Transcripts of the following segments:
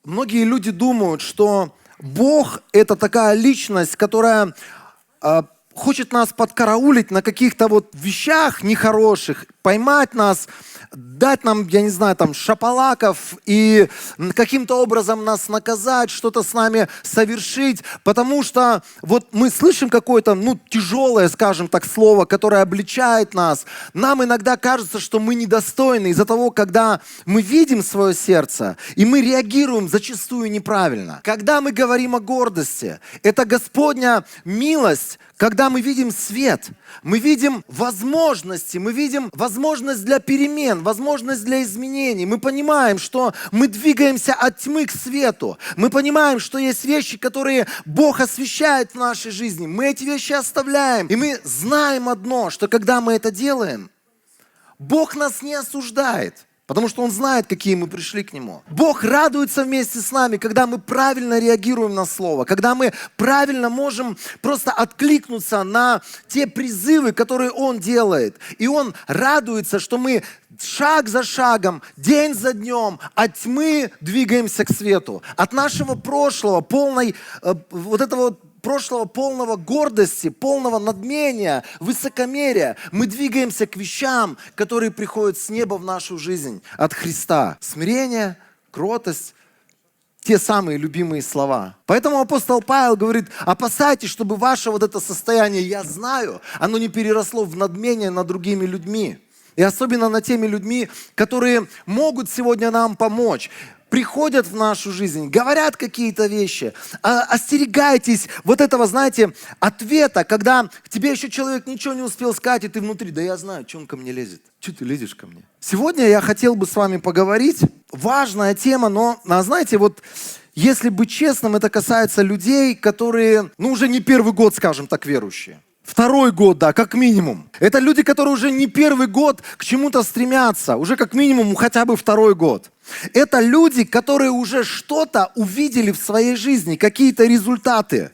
Многие люди думают, что Бог — это такая личность, которая хочет нас подкараулить на каких-то вот вещах нехороших, поймать нас, дать нам, я не знаю, там, шапалаков и каким-то образом нас наказать, что-то с нами совершить, потому что вот мы слышим какое-то, тяжелое, скажем так, слово, которое обличает нас. Нам иногда кажется, что мы недостойны из-за того, когда мы видим свое сердце, и мы реагируем зачастую неправильно. Когда мы говорим о гордости, это Господня милость, когда мы видим свет, мы видим возможности, мы видим возможность для перемен, возможность для изменений. Мы понимаем, что мы двигаемся от тьмы к свету. Мы понимаем, что есть вещи, которые Бог освещает в нашей жизни. Мы эти вещи оставляем. И мы знаем одно, что когда мы это делаем, Бог нас не осуждает. Потому что Он знает, какие мы пришли к Нему. Бог радуется вместе с нами, когда мы правильно реагируем на Слово, когда мы правильно можем просто откликнуться на те призывы, которые Он делает. И Он радуется, что мы шаг за шагом, день за днем от тьмы двигаемся к свету. От нашего прошлого, прошлого полного гордости, полного надмения, высокомерия, мы двигаемся к вещам, которые приходят с неба в нашу жизнь от Христа. Смирение, кротость, те самые любимые слова. Поэтому апостол Павел говорит: опасайтесь, чтобы ваше вот это состояние «я знаю», оно не переросло в надмение над другими людьми. И особенно над теми людьми, которые могут сегодня нам помочь. Приходят в нашу жизнь, говорят какие-то вещи. Остерегайтесь вот этого, знаете, ответа, когда к тебе еще человек ничего не успел сказать, и ты внутри: да я знаю, что он ко мне лезет. Что ты лезешь ко мне? Сегодня я хотел бы с вами поговорить. Важная тема, но, знаете, вот если быть честным, это касается людей, которые, уже не первый год, скажем так, верующие. Второй год, да, как минимум. Это люди, которые уже не первый год к чему-то стремятся, уже как минимум хотя бы второй год. Это люди, которые уже что-то увидели в своей жизни, какие-то результаты.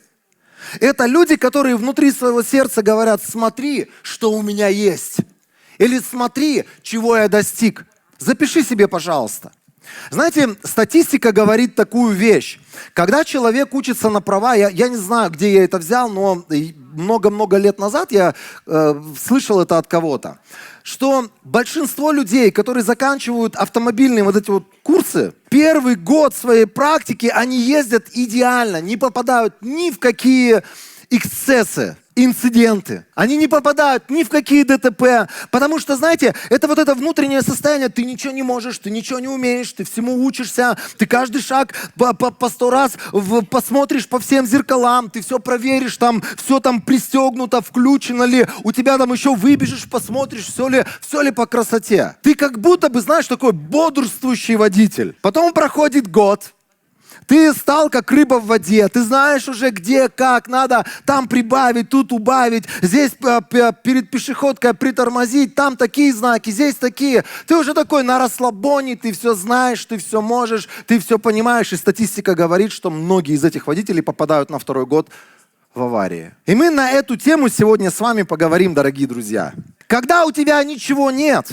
Это люди, которые внутри своего сердца говорят: смотри, что у меня есть. Или смотри, чего я достиг. Запиши себе, пожалуйста. Знаете, статистика говорит такую вещь. Когда человек учится на права, я не знаю, где я это взял, но много-много лет назад я слышал это от кого-то, что большинство людей, которые заканчивают автомобильные вот эти вот курсы, первый год своей практики они ездят идеально, не попадают ни в какие эксцессы, инциденты. Они не попадают ни в какие ДТП, потому что, знаете, это вот это внутреннее состояние: ты ничего не можешь, ты ничего не умеешь, ты всему учишься, ты каждый шаг по 100 раз посмотришь по всем зеркалам, ты все проверишь, там все там пристегнуто, включено ли, у тебя там еще выбежишь, посмотришь, все ли по красоте. Ты как будто бы, знаешь, такой бодрствующий водитель. Потом проходит год. Ты стал как рыба в воде, ты знаешь уже где, как, надо там прибавить, тут убавить, здесь перед пешеходкой притормозить, там такие знаки, здесь такие. Ты уже такой на расслабоне, ты все знаешь, ты все можешь, ты все понимаешь. И статистика говорит, что многие из этих водителей попадают на второй год в аварии. И мы на эту тему сегодня с вами поговорим, дорогие друзья. Когда у тебя ничего нет,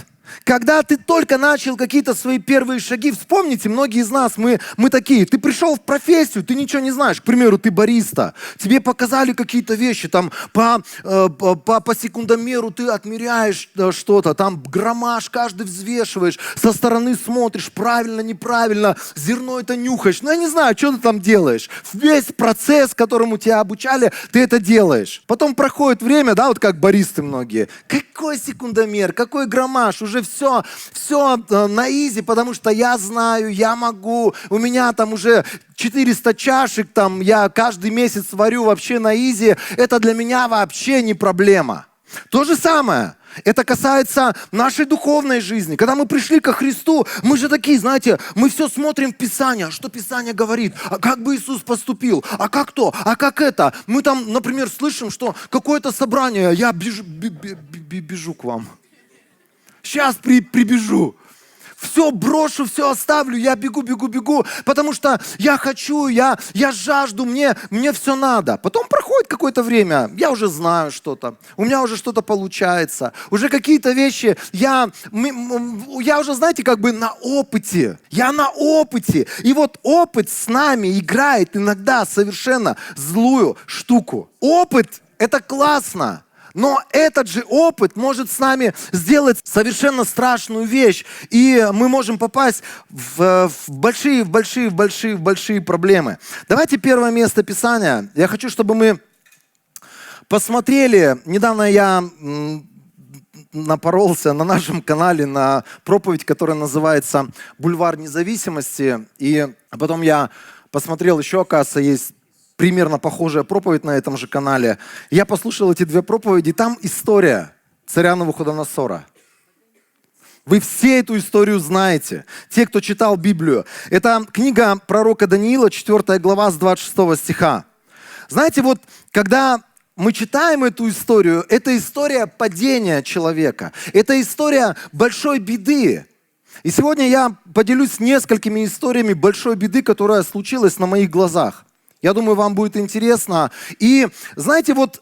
когда ты только начал какие-то свои первые шаги, вспомните, многие из нас, мы такие: ты пришел в профессию, ты ничего не знаешь, к примеру, ты бариста, тебе показали какие-то вещи, там по секундомеру ты отмеряешь что-то, там граммаж каждый взвешиваешь, со стороны смотришь, правильно, неправильно, зерно это нюхаешь, я не знаю, что ты там делаешь. Весь процесс, которому тебя обучали, ты это делаешь. Потом проходит время, да, вот как баристы многие, какой секундомер, какой граммаж, уже все на изи, потому что я знаю, я могу, у меня там уже 400 чашек, там я каждый месяц варю вообще на изи, это для меня вообще не проблема. То же самое, это касается нашей духовной жизни. Когда мы пришли ко Христу, мы же такие, знаете, мы все смотрим в Писание, что Писание говорит, а как бы Иисус поступил, а как то, а как это. Мы там, например, слышим, что какое-то собрание, я бежу к вам. Сейчас прибежу. все брошу, все оставлю, я бегу, бегу, бегу, потому что я хочу, я жажду, мне все надо. Потом проходит какое-то время, я уже знаю что-то, у меня уже что-то получается, уже какие-то вещи, я уже, знаете, как бы на опыте, я на опыте. И вот опыт с нами играет иногда совершенно злую штуку. Опыт – это классно. Но этот же опыт может с нами сделать совершенно страшную вещь. И мы можем попасть в большие проблемы. Давайте первое место Писания. Я хочу, чтобы мы посмотрели. Недавно я напоролся на нашем канале на проповедь, которая называется «Бульвар независимости». И потом я посмотрел, еще, оказывается, есть примерно похожая проповедь на этом же канале. Я послушал эти две проповеди, там история царя Навуходоносора. Вы все эту историю знаете, те, кто читал Библию. Это книга пророка Даниила, 4 глава, с 26 стиха. Знаете, вот когда мы читаем эту историю, это история падения человека, это история большой беды. И сегодня я поделюсь несколькими историями большой беды, которая случилась на моих глазах. Я думаю, вам будет интересно. И знаете, вот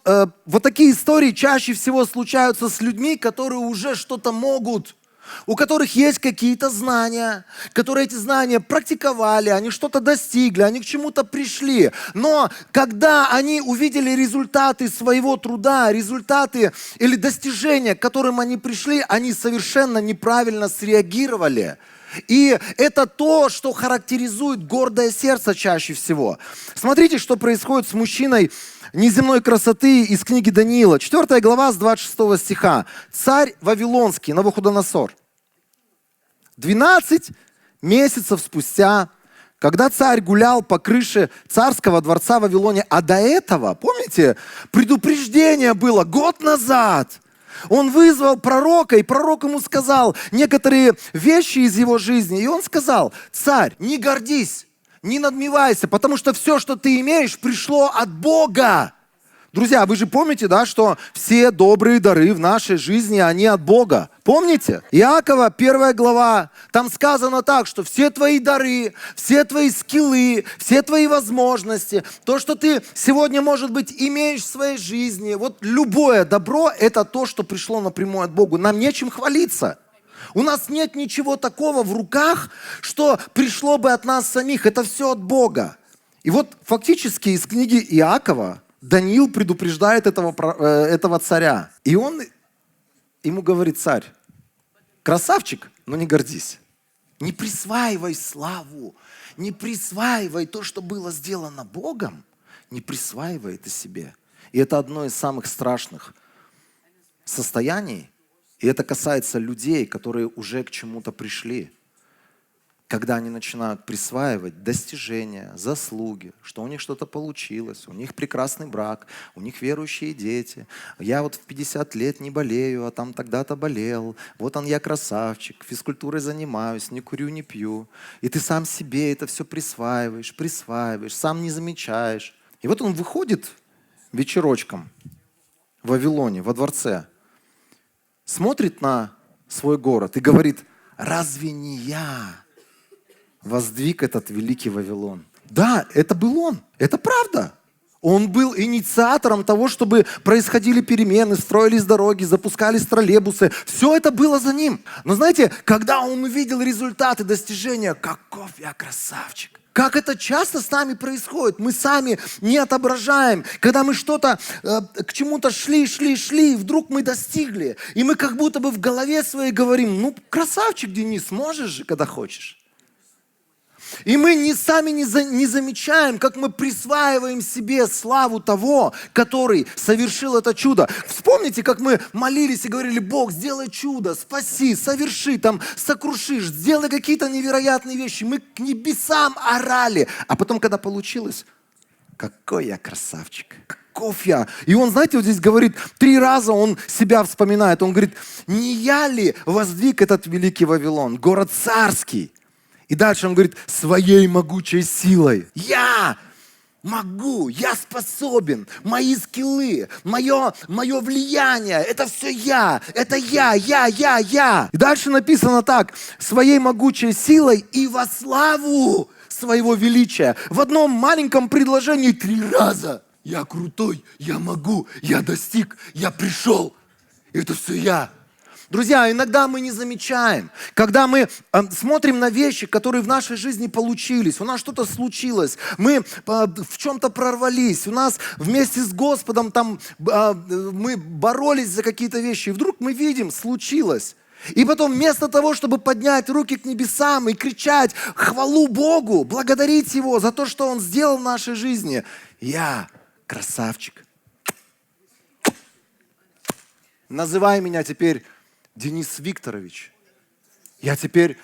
такие истории чаще всего случаются с людьми, которые уже что-то могут, у которых есть какие-то знания, которые эти знания практиковали, они что-то достигли, они к чему-то пришли. Но когда они увидели результаты своего труда, результаты или достижения, к которым они пришли, они совершенно неправильно среагировали. И это то, что характеризует гордое сердце чаще всего. Смотрите, что происходит с мужчиной неземной красоты из книги Даниила. 4 глава с 26 стиха. Царь Вавилонский, Навуходоносор. 12 месяцев спустя, когда царь гулял по крыше царского дворца в Вавилоне, а до этого, помните, предупреждение было год назад. Он вызвал пророка, и пророк ему сказал некоторые вещи из его жизни. И он сказал: царь, не гордись, не надмевайся, потому что все, что ты имеешь, пришло от Бога. Друзья, вы же помните, да, что все добрые дары в нашей жизни, они от Бога. Помните? Иакова, 1 глава, там сказано так, что все твои дары, все твои скиллы, все твои возможности, то, что ты сегодня, может быть, имеешь в своей жизни, вот любое добро, это то, что пришло напрямую от Бога. Нам нечем хвалиться. У нас нет ничего такого в руках, что пришло бы от нас самих. Это все от Бога. И вот фактически из книги Иакова Даниил предупреждает этого царя. И он ему говорит: царь, красавчик, но не гордись. Не присваивай славу, не присваивай то, что было сделано Богом, не присваивай это себе. И это одно из самых страшных состояний. И это касается людей, которые уже к чему-то пришли. Когда они начинают присваивать достижения, заслуги, что у них что-то получилось, у них прекрасный брак, у них верующие дети. Я вот в 50 лет не болею, а там тогда-то болел. Вот я красавчик, физкультурой занимаюсь, не курю, не пью. И ты сам себе это все присваиваешь, сам не замечаешь. И вот он выходит вечерочком в Вавилоне, во дворце, смотрит на свой город и говорит: разве не я воздвиг этот великий Вавилон? Да, это был он. Это правда. Он был инициатором того, чтобы происходили перемены, строились дороги, запускались троллейбусы. Все это было за ним. Но знаете, когда он увидел результаты, достижения, каков я красавчик. Как это часто с нами происходит. Мы сами не отображаем. Когда мы что-то, к чему-то шли, и вдруг мы достигли. И мы как будто бы в голове своей говорим: ну, красавчик, Денис, можешь же, когда хочешь. И мы сами не замечаем, как мы присваиваем себе славу того, который совершил это чудо. Вспомните, как мы молились и говорили: Бог, сделай чудо, спаси, соверши, сокрушишь, сделай какие-то невероятные вещи. Мы к небесам орали. А потом, когда получилось: какой я красавчик, каков я. И он, знаете, вот здесь говорит, 3 раза он себя вспоминает. Он говорит: не я ли воздвиг этот великий Вавилон, город царский? И дальше он говорит: своей могучей силой. Я могу, я способен, мои скиллы, мое влияние, это все я, это я. И дальше написано так: своей могучей силой и во славу своего величия. В одном маленьком предложении 3 раза. Я крутой, я могу, я достиг, я пришел. Это все я. Друзья, иногда мы не замечаем, когда мы смотрим на вещи, которые в нашей жизни получились, у нас что-то случилось, мы в чем-то прорвались, у нас вместе с Господом там мы боролись за какие-то вещи, и вдруг мы видим, случилось. И потом вместо того, чтобы поднять руки к небесам и кричать хвалу Богу, благодарить Его за то, что Он сделал в нашей жизни, я красавчик. Называй меня теперь Денис Викторович. Я теперь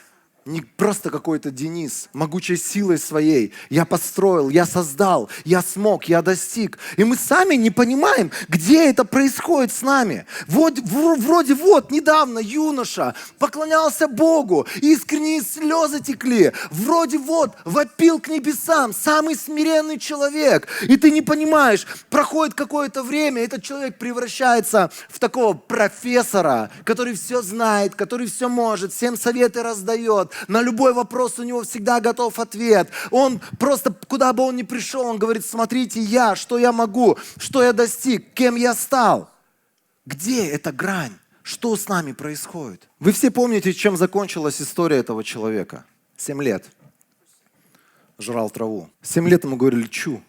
не просто какой-то Денис, могучей силой своей. Я построил, я создал, я смог, я достиг. И мы сами не понимаем, где это происходит с нами. Вроде недавно юноша поклонялся Богу, искренние слезы текли. Вроде вопил к небесам, самый смиренный человек. И ты не понимаешь, проходит какое-то время, этот человек превращается в такого профессора, который все знает, который все может, всем советы раздает. На любой вопрос у него всегда готов ответ. Он просто, куда бы он ни пришел, он говорит: смотрите, что я могу, что я достиг, кем я стал. Где эта грань? Что с нами происходит? Вы все помните, чем закончилась история этого человека? 7 лет. Жрал траву. 7 лет ему говорили: чу.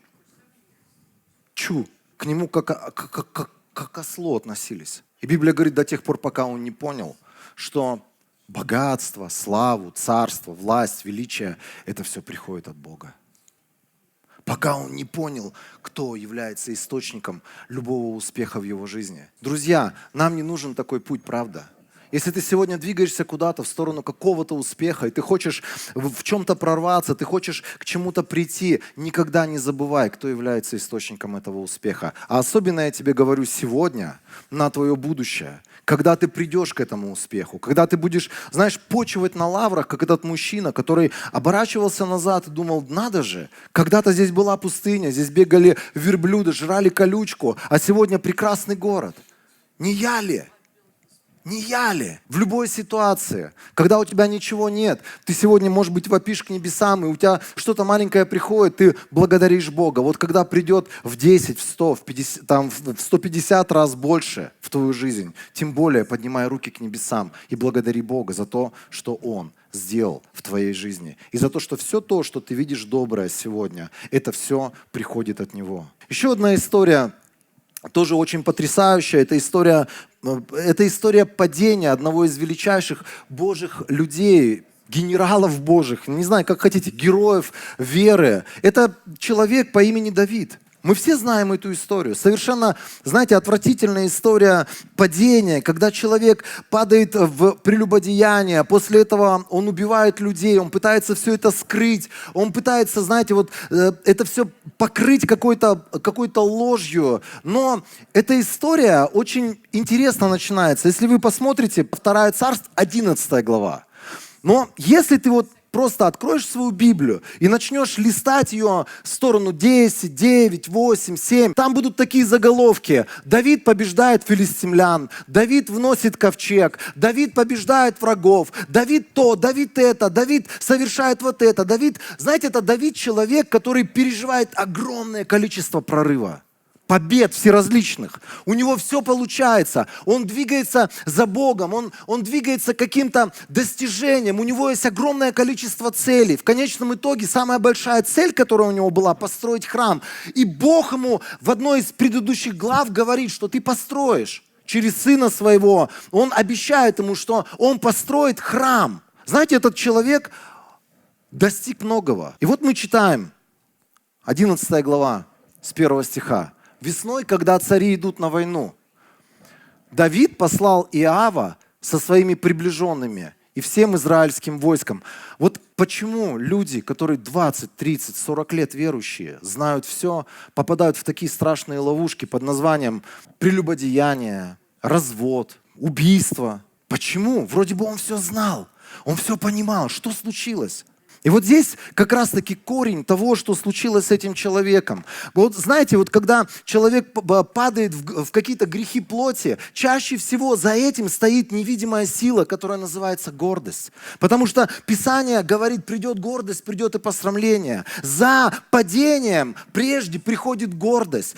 К нему как ослу относились. И Библия говорит, до тех пор, пока он не понял, что богатство, славу, царство, власть, величие – это все приходит от Бога. Пока он не понял, кто является источником любого успеха в его жизни. Друзья, нам не нужен такой путь, правда? Если ты сегодня двигаешься куда-то в сторону какого-то успеха, и ты хочешь в чем-то прорваться, ты хочешь к чему-то прийти, никогда не забывай, кто является источником этого успеха. А особенно я тебе говорю сегодня на твое будущее. Когда ты придешь к этому успеху, когда ты будешь, почивать на лаврах, как этот мужчина, который оборачивался назад и думал: надо же, когда-то здесь была пустыня, здесь бегали верблюды, жрали колючку, а сегодня прекрасный город. Не я ли? Не я ли? В любой ситуации, когда у тебя ничего нет, ты сегодня, может быть, вопишь к небесам, и у тебя что-то маленькое приходит, ты благодаришь Бога. Вот когда придет в 10, в 100, в 50, в 150 раз больше в твою жизнь, тем более поднимай руки к небесам и благодари Бога за то, что Он сделал в твоей жизни. И за то, что все то, что ты видишь доброе сегодня, это все приходит от Него. Еще одна история, тоже очень потрясающая, это история падения одного из величайших Божьих людей, генералов Божьих, не знаю, как хотите, героев веры. Это человек по имени Давид. Мы все знаем эту историю. Совершенно, отвратительная история падения, когда человек падает в прелюбодеяние, после этого он убивает людей, он пытается все это скрыть, он пытается, это все покрыть какой-то ложью. Но эта история очень интересно начинается. Если вы посмотрите, 2 Царств, 11 глава. Но если ты просто откроешь свою Библию и начнешь листать ее в сторону 10, 9, 8, 7. Там будут такие заголовки. Давид побеждает филистимлян, Давид вносит ковчег, Давид побеждает врагов, Давид то, Давид это, Давид совершает это. Давид, это Давид человек, который переживает огромное количество прорыва. Побед всеразличных. У него все получается. Он двигается за Богом, он двигается к каким-то достижениям. У него есть огромное количество целей. В конечном итоге самая большая цель, которая у него была, построить храм. И Бог ему в одной из предыдущих глав говорит, что ты построишь через сына своего. Он обещает ему, что он построит храм. Этот человек достиг многого. И мы читаем 11 глава с 1 стиха. Весной, когда цари идут на войну, Давид послал Иоава со своими приближенными и всем израильским войском. Почему люди, которые 20, 30, 40 лет верующие, знают все, попадают в такие страшные ловушки под названием прелюбодеяние, развод, убийство. Почему? Вроде бы он все знал, он все понимал, что случилось. И вот здесь как раз-таки корень того, что случилось с этим человеком. Вот знаете, вот когда человек падает в какие-то грехи плоти, чаще всего за этим стоит невидимая сила, которая называется гордость. Потому что Писание говорит, придет гордость, придет и посрамление. За падением прежде приходит гордость.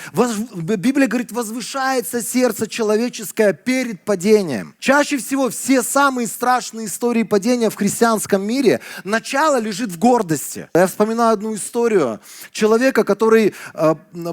Библия говорит, возвышается сердце человеческое перед падением. Чаще всего все самые страшные истории падения в христианском мире, начало лежит в гордости. Я вспоминаю одну историю человека, который,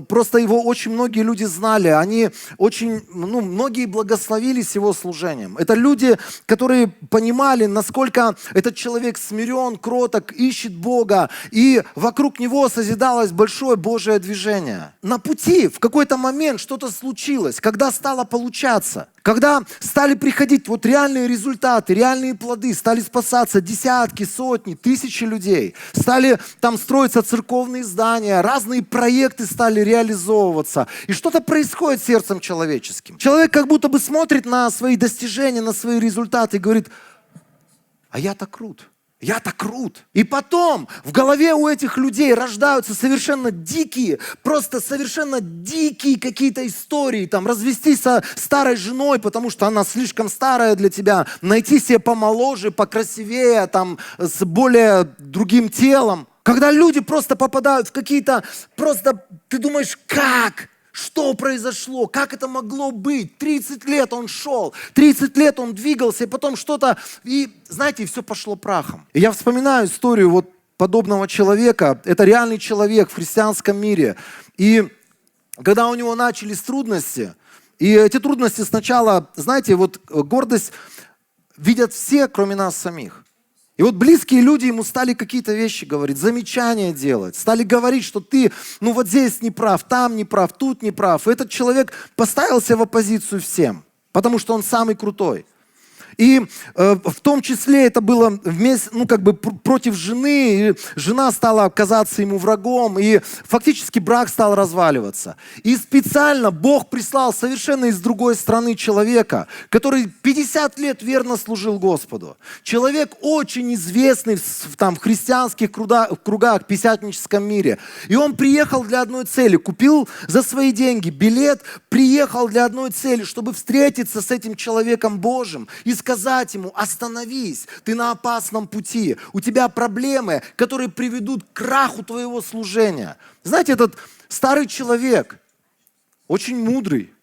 просто его очень многие люди знали, они очень, многие благословились его служением. Это люди, которые понимали, насколько этот человек смирен, кроток, ищет Бога, и вокруг него созидалось большое Божие движение. На пути в какой-то момент что-то случилось, когда стало получаться, когда стали приходить вот реальные результаты, реальные плоды, стали спасаться десятки, сотни, тысячи людей, стали там строиться церковные здания, разные проекты стали реализовываться, и что-то происходит с сердцем человеческим. Человек как будто бы смотрит на свои достижения, на свои результаты и говорит, а я-то крут. Я-то крут. И потом в голове у этих людей рождаются совершенно дикие, просто совершенно дикие какие-то истории. Там развестись со старой женой, потому что она слишком старая для тебя. Найти себе помоложе, покрасивее, там, с более другим телом. Когда люди просто попадают в какие-то, просто ты думаешь, как? Что произошло? Как это могло быть? 30 лет он шел, 30 лет он двигался, и потом что-то, и знаете, все пошло прахом. И я вспоминаю историю вот подобного человека. Это реальный человек в христианском мире. И когда у него начались трудности, и эти трудности сначала, знаете, вот гордость видят все, кроме нас самих. И вот близкие люди ему стали какие-то вещи говорить, замечания делать, стали говорить, что ты, вот здесь не прав, там не прав, тут не прав. И этот человек поставил себя в оппозицию всем, потому что он самый крутой. И в том числе это было вместе, против жены, и жена стала казаться ему врагом, и фактически брак стал разваливаться. И специально Бог прислал совершенно из другой страны человека, который 50 лет верно служил Господу. Человек очень известный в христианских кругах, пятидесятническом мире. И он приехал для одной цели, купил за свои деньги билет, приехал для одной цели, чтобы встретиться с этим человеком Божьим и сказать ему, остановись, ты на опасном пути, у тебя проблемы, которые приведут к краху твоего служения. Знаете, этот старый человек, очень мудрый,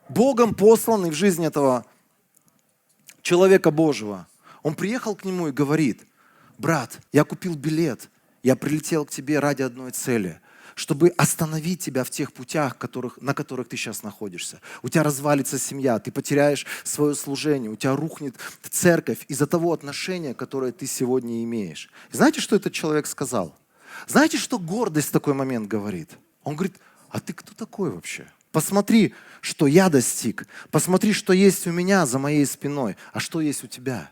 Богом посланный в жизнь этого человека Божьего, он приехал к нему и говорит, брат, я купил билет, я прилетел к тебе ради одной цели, чтобы остановить тебя в тех путях, на которых ты сейчас находишься. У тебя развалится семья, ты потеряешь свое служение, у тебя рухнет церковь из-за того отношения, которое ты сегодня имеешь. И знаете, что этот человек сказал? Знаете, что гордость в такой момент говорит? Он говорит, а ты кто такой вообще? Посмотри, что я достиг. Посмотри, что есть у меня за моей спиной, а что есть у тебя.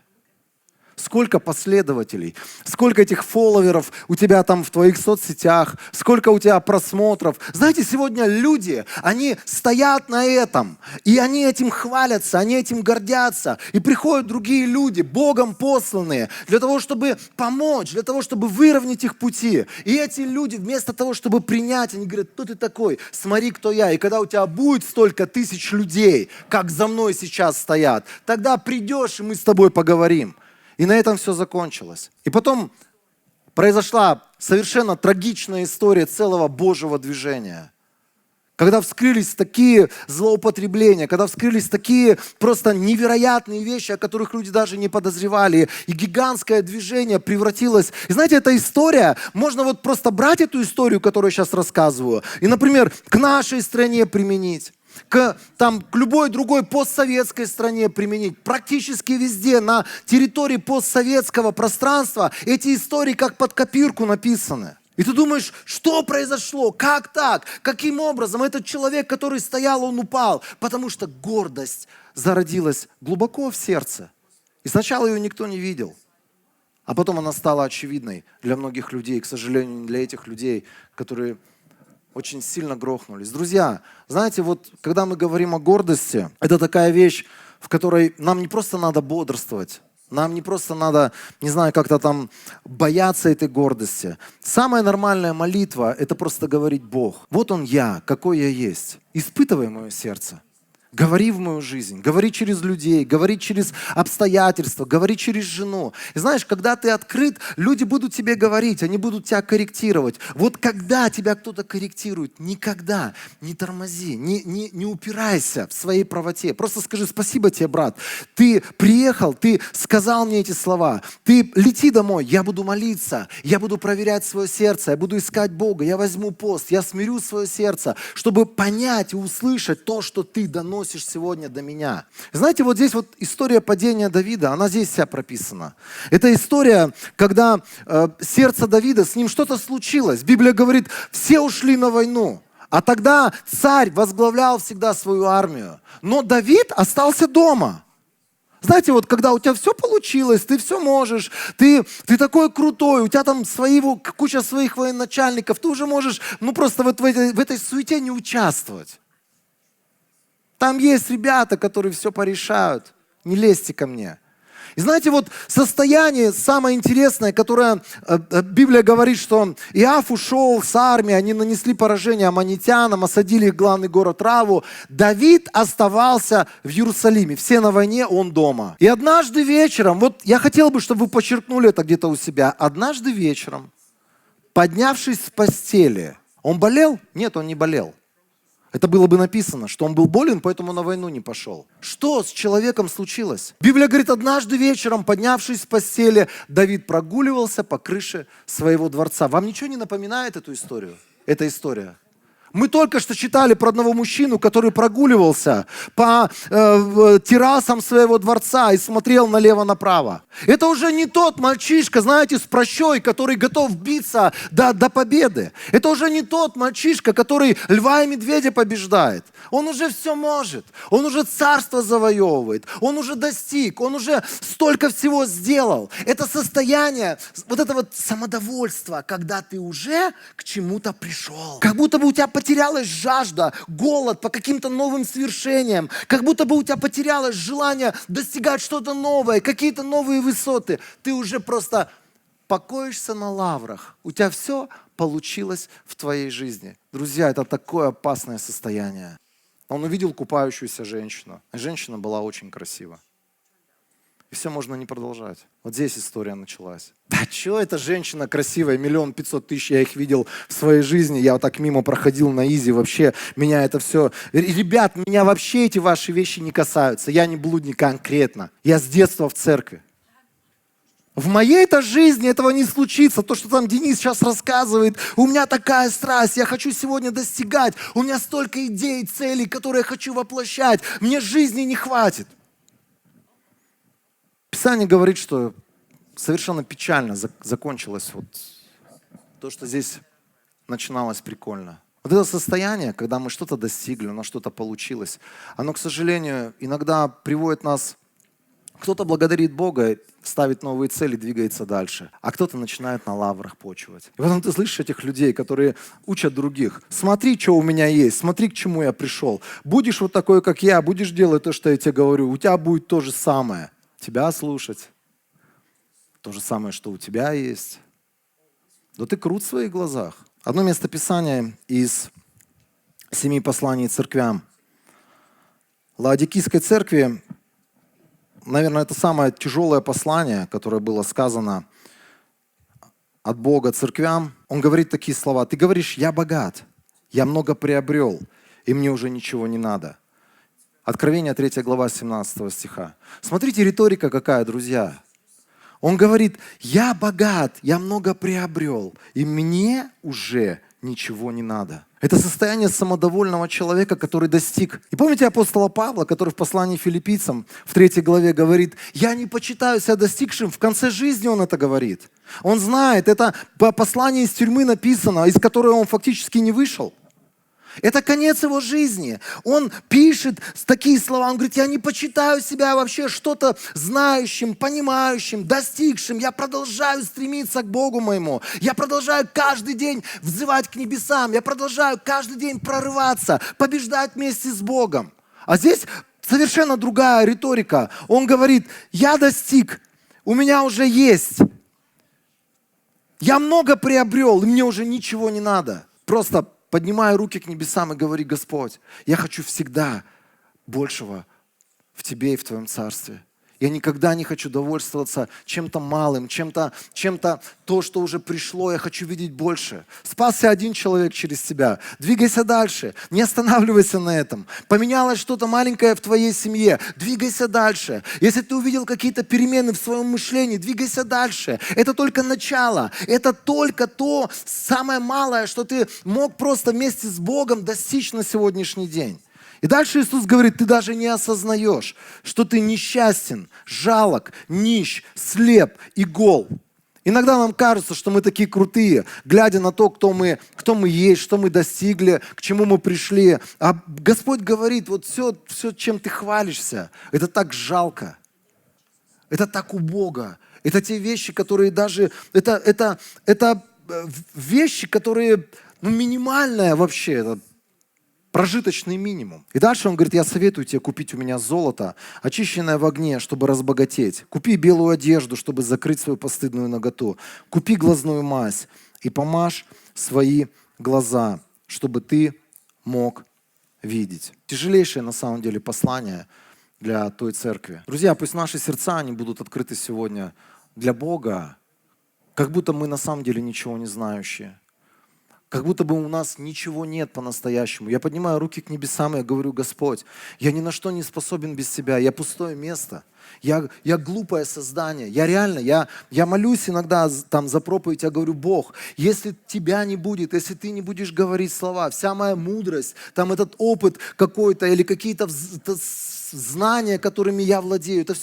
Сколько последователей, сколько этих фолловеров у тебя там в твоих соцсетях, сколько у тебя просмотров. Знаете, сегодня люди, они стоят на этом, и они этим хвалятся, они этим гордятся. И приходят другие люди, Богом посланные, для того, чтобы помочь, для того, чтобы выровнять их пути. И эти люди вместо того, чтобы принять, они говорят, кто ты такой? Смотри, кто я. И когда у тебя будет столько тысяч людей, как за мной сейчас стоят, тогда придешь, и мы с тобой поговорим. И на этом все закончилось. И потом произошла совершенно трагичная история целого Божьего движения. Когда вскрылись такие злоупотребления, когда вскрылись такие просто невероятные вещи, о которых люди даже не подозревали. И гигантское движение превратилось... И знаете, эта история, можно вот просто брать эту историю, которую я сейчас рассказываю, и, например, к нашей стране применить. К любой другой постсоветской стране применить. Практически везде на территории постсоветского пространства эти истории как под копирку написаны. И ты думаешь, что произошло? Как так? Каким образом этот человек, который стоял, он упал? Потому что гордость зародилась глубоко в сердце. И сначала ее никто не видел. А потом она стала очевидной для многих людей. К сожалению, не для этих людей, которые... очень сильно грохнулись. Друзья, знаете, вот когда мы говорим о гордости, это такая вещь, в которой нам не просто надо бодрствовать, Нам не просто надо, не знаю, как-то там бояться этой гордости. Самая нормальная молитва – это просто говорить: Бог, вот Он я, какой я есть. Испытывай мое сердце. Говори в мою жизнь, говори через людей, говори через обстоятельства, говори через жену. И знаешь, когда ты открыт, люди будут тебе говорить, они будут тебя корректировать. Вот когда тебя кто-то корректирует, никогда не тормози, не упирайся в своей правоте. Просто скажи: спасибо тебе, брат. Ты приехал, ты сказал мне эти слова. Ты лети домой, я буду молиться, я буду проверять свое сердце, я буду искать Бога, я возьму пост, я смирю свое сердце, чтобы понять и услышать то, что ты доносишь сегодня до меня. Знаете, вот здесь вот история падения Давида, она здесь вся прописана. Это история, когда сердце Давида, с ним что-то случилось. Библия говорит, все ушли на войну. А тогда царь возглавлял всегда свою армию. Но Давид остался дома. Знаете, вот когда у тебя все получилось, ты все можешь, ты такой крутой, у тебя там куча своих военачальников, ты уже можешь просто вот в этой суете не участвовать. Там есть ребята, которые все порешают. Не лезьте ко мне. И знаете, вот состояние самое интересное, которое Библия говорит, что Иоав ушел с армией, они нанесли поражение аммонитянам, осадили их главный город Раву. Давид оставался в Иерусалиме. Все на войне, он дома. И однажды вечером, вот я хотел бы, чтобы вы подчеркнули это где-то у себя. Однажды вечером, поднявшись с постели, он болел? Нет, он не болел. Это было бы написано, что он был болен, поэтому на войну не пошел. Что с человеком случилось? Библия говорит, однажды вечером, поднявшись с постели, Давид прогуливался по крыше своего дворца. Вам ничего не напоминает эту историю? Эта история. Мы только что читали про одного мужчину, который прогуливался по террасам своего дворца и смотрел налево-направо. Это уже не тот мальчишка, знаете, с прощой, который готов биться до победы. Это уже не тот мальчишка, который льва и медведя побеждает. Он уже все может. Он уже царство завоевывает. Он уже достиг. Он уже столько всего сделал. Это состояние, вот это вот самодовольство, когда ты уже к чему-то пришел. Как будто бы у тебя потерялась жажда, голод по каким-то новым свершениям. Как будто бы у тебя потерялось желание достигать что-то новое, какие-то новые высоты. Ты уже просто покоишься на лаврах. У тебя все получилось в твоей жизни. Друзья, это такое опасное состояние. Он увидел купающуюся женщину. Женщина была очень красива. И все, можно не продолжать. Вот здесь история началась. Да что эта женщина красивая, 1 500 000, я их видел в своей жизни. Я вот так мимо проходил на изи, вообще меня это все... Ребят, меня вообще эти ваши вещи не касаются. Я не блудник конкретно. Я с детства в церкви. В моей-то жизни этого не случится. То, что там Денис сейчас рассказывает, у меня такая страсть, я хочу сегодня достигать. У меня столько идей, целей, которые я хочу воплощать. Мне жизни не хватит. Писание говорит, что совершенно печально закончилось вот то, что здесь начиналось прикольно. Вот это состояние, когда мы что-то достигли, у нас что-то получилось, оно, к сожалению, иногда приводит нас... Кто-то благодарит Бога, ставит новые цели, двигается дальше. А кто-то начинает на лаврах почивать. И потом ты слышишь этих людей, которые учат других. Смотри, что у меня есть, смотри, к чему я пришел. Будешь вот такой, как я, будешь делать то, что я тебе говорю, у тебя будет то же самое. Тебя слушать. То же самое, что у тебя есть. Да ты крут в своих глазах. Одно местописание из 7 посланий церквям. Лаодикийской церкви, наверное, это самое тяжелое послание, которое было сказано от Бога церквям. Он говорит такие слова. Ты говоришь, я богат, я много приобрел, и мне уже ничего не надо. Откровение 3 глава 17 стиха. Смотрите, риторика какая, друзья. Он говорит, я богат, я много приобрел, и мне уже ничего не надо. Это состояние самодовольного человека, который достиг. И помните апостола Павла, который в послании филиппийцам в 3 главе говорит, я не почитаю себя достигшим, в конце жизни он это говорит. Он знает, это послание из тюрьмы написано, из которой он фактически не вышел. Это конец его жизни. Он пишет такие слова, он говорит, я не почитаю себя вообще что-то знающим, понимающим, достигшим. Я продолжаю стремиться к Богу моему. Я продолжаю каждый день взывать к небесам. Я продолжаю каждый день прорываться, побеждать вместе с Богом. А здесь совершенно другая риторика. Он говорит, я достиг, у меня уже есть. Я много приобрел, и мне уже ничего не надо. Просто поднимай руки к небесам и говори: Господь, я хочу всегда большего в Тебе и в Твоем Царстве. Я никогда не хочу довольствоваться чем-то малым, чем-то то, что уже пришло. Я хочу видеть больше. Спасся один человек через тебя. Двигайся дальше. Не останавливайся на этом. Поменялось что-то маленькое в твоей семье. Двигайся дальше. Если ты увидел какие-то перемены в своем мышлении, двигайся дальше. Это только начало. Это только то самое малое, что ты мог просто вместе с Богом достичь на сегодняшний день. И дальше Иисус говорит: ты даже не осознаешь, что ты несчастен, жалок, нищ, слеп и гол. Иногда нам кажется, что мы такие крутые, глядя на то, кто мы есть, что мы достигли, к чему мы пришли. А Господь говорит: вот все, чем ты хвалишься, это так жалко, это так убого. Это те вещи, которые даже, это вещи, которые, минимальная вообще, это прожиточный минимум. И дальше он говорит: я советую тебе купить у меня золото, очищенное в огне, чтобы разбогатеть. Купи белую одежду, чтобы закрыть свою постыдную наготу. Купи глазную мазь и помажь свои глаза, чтобы ты мог видеть. Тяжелейшее на самом деле послание для той церкви. Друзья, пусть наши сердца, они будут открыты сегодня для Бога, как будто мы на самом деле ничего не знающие. Как будто бы у нас ничего нет по-настоящему. Я поднимаю руки к небесам и я говорю: Господь, я ни на что не способен без Тебя. Я пустое место. Я глупое создание. Я реально, я молюсь иногда там за проповедь, я говорю: Бог, если Тебя не будет, если Ты не будешь говорить слова, вся моя мудрость, там этот опыт какой-то или какие-то знания, которыми я владею, это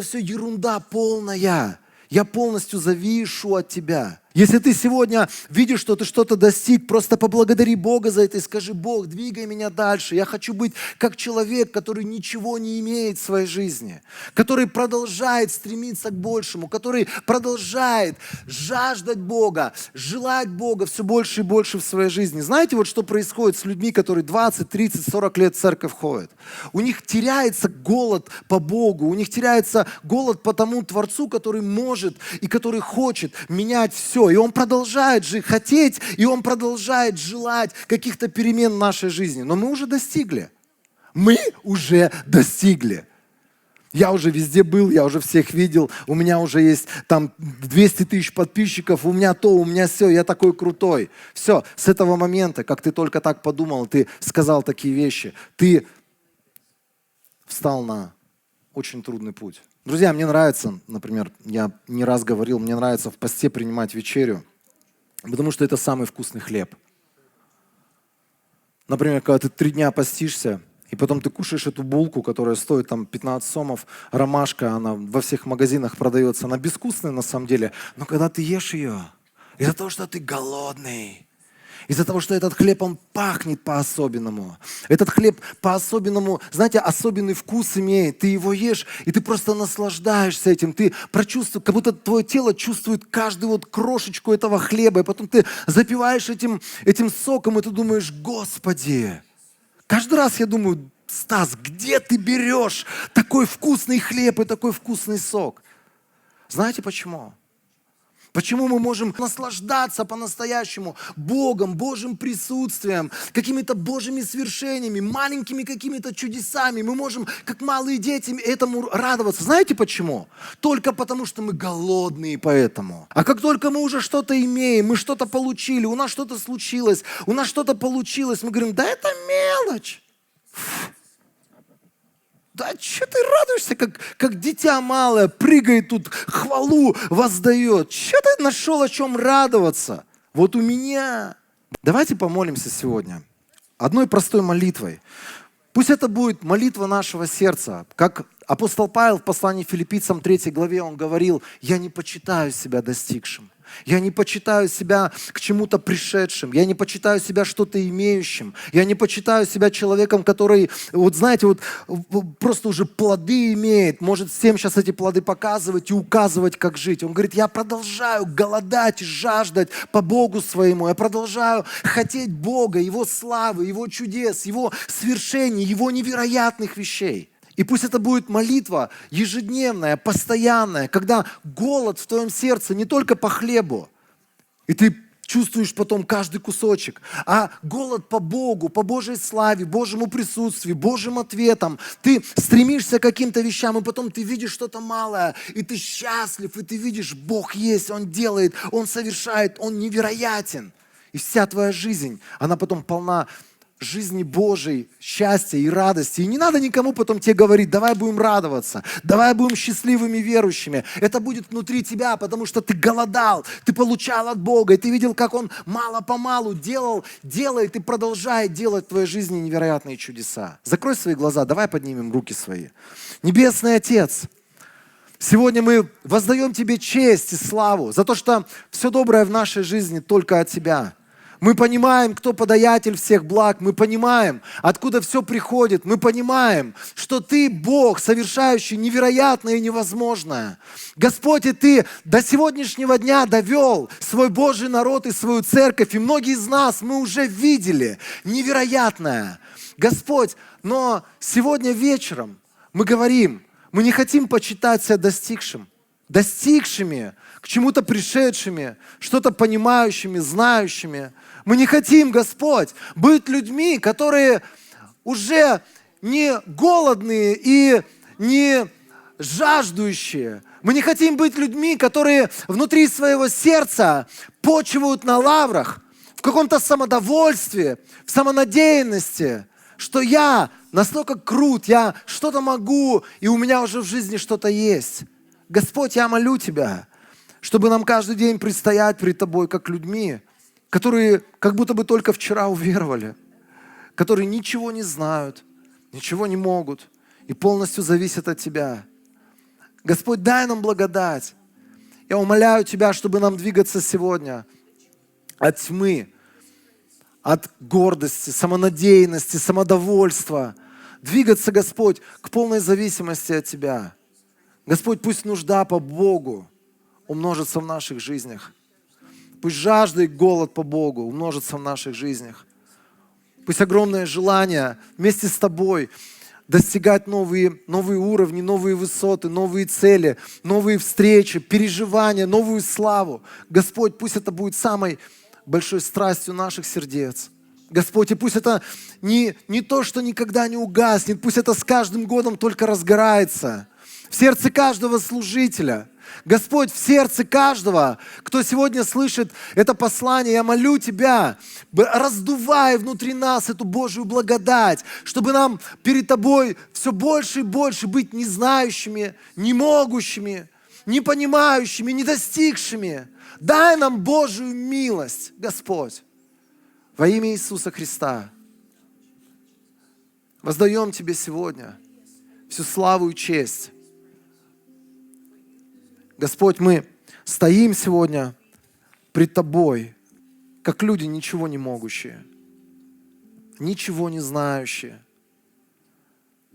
все ерунда полная. Я полностью завишу от Тебя. Если ты сегодня видишь, что ты что-то достиг, просто поблагодари Бога за это и скажи: Бог, двигай меня дальше. Я хочу быть как человек, который ничего не имеет в своей жизни, который продолжает стремиться к большему, который продолжает жаждать Бога, желать Бога все больше и больше в своей жизни. Знаете, вот что происходит с людьми, которые 20, 30, 40 лет в церковь ходят? У них теряется голод по Богу, у них теряется голод по тому Творцу, который может и который хочет менять все. И он продолжает же хотеть, и он продолжает желать каких-то перемен в нашей жизни. Но мы уже достигли. Мы уже достигли. Я уже везде был, я уже всех видел, у меня уже есть там 200 тысяч подписчиков, у меня то, у меня все, я такой крутой. Все, с этого момента, как ты только так подумал, ты сказал такие вещи, ты встал на очень трудный путь. Друзья, мне нравится, например, я не раз говорил, мне нравится в посте принимать вечерю, потому что это самый вкусный хлеб. Например, когда ты 3 дня постишься, и потом ты кушаешь эту булку, которая стоит там 15 сомов, ромашка, она во всех магазинах продается, она безвкусная на самом деле, но когда ты ешь ее, из-за того, что ты голодный, из-за того, что этот хлеб, он пахнет по-особенному. Этот хлеб по-особенному, знаете, особенный вкус имеет. Ты его ешь, и ты просто наслаждаешься этим. Ты прочувствуешь, как будто твое тело чувствует каждую вот крошечку этого хлеба. И потом ты запиваешь этим соком, и ты думаешь: Господи. Каждый раз я думаю: Стас, где ты берешь такой вкусный хлеб и такой вкусный сок? Знаете почему? Почему мы можем наслаждаться по-настоящему Богом, Божьим присутствием, какими-то Божьими свершениями, маленькими какими-то чудесами. Мы можем, как малые дети, этому радоваться. Знаете почему? Только потому, что мы голодные поэтому. А как только мы уже что-то имеем, мы что-то получили, у нас что-то случилось, у нас что-то получилось, мы говорим: да это мелочь. Да что ты радуешься, как дитя малое, прыгает тут, хвалу воздает. Что ты нашел, о чем радоваться? Вот у меня. Давайте помолимся сегодня одной простой молитвой. Пусть это будет молитва нашего сердца. Как апостол Павел в послании Филиппийцам 3 главе, он говорил: я не почитаю себя достигшим. Я не почитаю себя к чему-то пришедшим. Я не почитаю себя что-то имеющим. Я не почитаю себя человеком, который, вот знаете, вот просто уже плоды имеет, может всем сейчас эти плоды показывать и указывать, как жить. Он говорит: я продолжаю голодать и жаждать по Богу своему. Я продолжаю хотеть Бога, Его славы, Его чудес, Его свершений, Его невероятных вещей. И пусть это будет молитва ежедневная, постоянная, когда голод в твоем сердце не только по хлебу, и ты чувствуешь потом каждый кусочек, а голод по Богу, по Божьей славе, Божьему присутствию, Божьим ответам. Ты стремишься к каким-то вещам, и потом ты видишь что-то малое, и ты счастлив, и ты видишь, Бог есть, Он делает, Он совершает, Он невероятен. И вся твоя жизнь, она потом полна жизни Божьей, счастья и радости. И не надо никому потом тебе говорить, давай будем радоваться, давай будем счастливыми верующими. Это будет внутри тебя, потому что ты голодал, ты получал от Бога, и ты видел, как Он мало-помалу делает и продолжает делать в твоей жизни невероятные чудеса. Закрой свои глаза, давай поднимем руки свои. Небесный Отец, сегодня мы воздаем Тебе честь и славу за то, что все доброе в нашей жизни только от Тебя. Мы понимаем, кто подаятель всех благ. Мы понимаем, откуда все приходит. Мы понимаем, что Ты Бог, совершающий невероятное и невозможное. Господь, и Ты до сегодняшнего дня довел свой Божий народ и свою церковь. И многие из нас мы уже видели невероятное. Господь, но сегодня вечером мы говорим, мы не хотим почитать себя достигшими, к чему-то пришедшими, что-то понимающими, знающими. Мы не хотим, Господь, быть людьми, которые уже не голодные и не жаждущие. Мы не хотим быть людьми, которые внутри своего сердца почивают на лаврах, в каком-то самодовольстве, в самонадеянности, что я настолько крут, я что-то могу, и у меня уже в жизни что-то есть. Господь, я молю Тебя, чтобы нам каждый день предстоять перед Тобой как людьми, которые как будто бы только вчера уверовали, которые ничего не знают, ничего не могут и полностью зависят от Тебя. Господь, дай нам благодать. Я умоляю Тебя, чтобы нам двигаться сегодня от тьмы, от гордости, самонадеянности, самодовольства. Двигаться, Господь, к полной зависимости от Тебя. Господь, пусть нужда по Богу умножится в наших жизнях. Пусть жажда и голод по Богу умножится в наших жизнях. Пусть огромное желание вместе с Тобой достигать новые уровни, новые высоты, новые цели, новые встречи, переживания, новую славу. Господь, пусть это будет самой большой страстью наших сердец. Господь, и пусть это не то, что никогда не угаснет, пусть это с каждым годом только разгорается. В сердце каждого служителя. Господь, в сердце каждого, кто сегодня слышит это послание, я молю Тебя, раздувай внутри нас эту Божию благодать, чтобы нам перед Тобой все больше и больше быть не знающими, не могущими, не понимающими, не достигшими. Дай нам Божию милость, Господь, во имя Иисуса Христа. Воздаем Тебе сегодня всю славу и честь. Господь, мы стоим сегодня пред Тобой, как люди, ничего не могущие, ничего не знающие,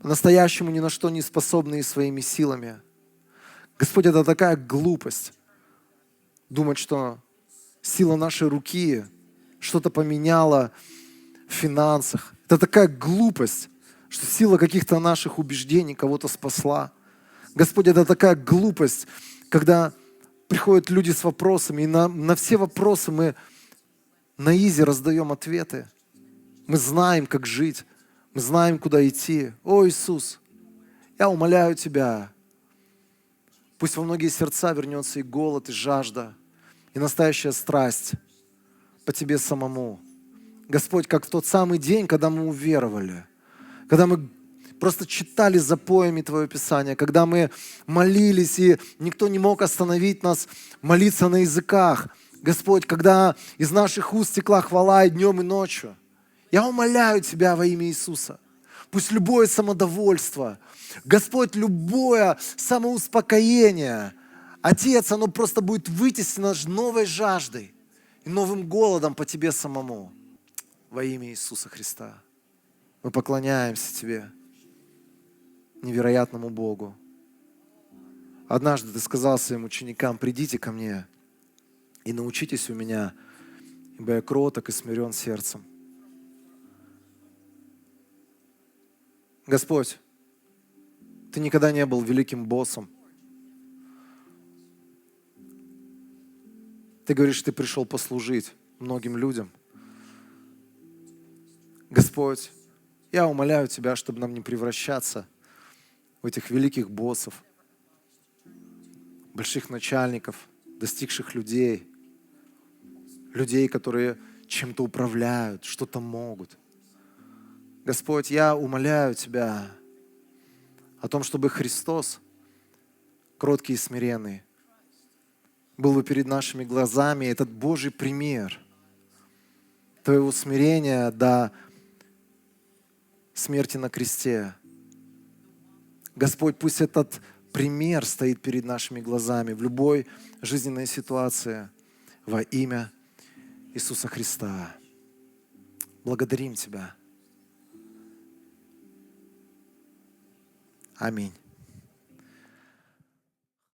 по-настоящему ни на что не способные своими силами. Господь, это такая глупость думать, что сила нашей руки что-то поменяла в финансах. Это такая глупость, что сила каких-то наших убеждений кого-то спасла. Господь, это такая глупость, когда приходят люди с вопросами, и на все вопросы мы на изи раздаем ответы. Мы знаем, как жить, мы знаем, куда идти. О, Иисус, я умоляю Тебя, пусть во многие сердца вернется и голод, и жажда, и настоящая страсть по Тебе самому. Господь, как в тот самый день, когда мы уверовали, когда мы просто читали запоями Твое Писание, когда мы молились, и никто не мог остановить нас молиться на языках. Господь, когда из наших уст текла хвала и днем, и ночью. Я умоляю Тебя во имя Иисуса. Пусть любое самодовольство, Господь, любое самоуспокоение, Отец, оно просто будет вытеснено новой жаждой и новым голодом по Тебе самому. Во имя Иисуса Христа. Мы поклоняемся Тебе, невероятному Богу. Однажды Ты сказал своим ученикам: придите ко мне и научитесь у меня, ибо я кроток и смирен сердцем. Господь, Ты никогда не был великим боссом. Ты говоришь, ты пришел послужить многим людям. Господь, я умоляю Тебя, чтобы нам не превращаться в этих великих боссов, больших начальников, достигших людей, людей, которые чем-то управляют, что-то могут. Господь, я умоляю Тебя о том, чтобы Христос, кроткий и смиренный, был бы перед нашими глазами, этот Божий пример Твоего смирения до смерти на кресте. Господь, пусть этот пример стоит перед нашими глазами в любой жизненной ситуации во имя Иисуса Христа. Благодарим Тебя. Аминь.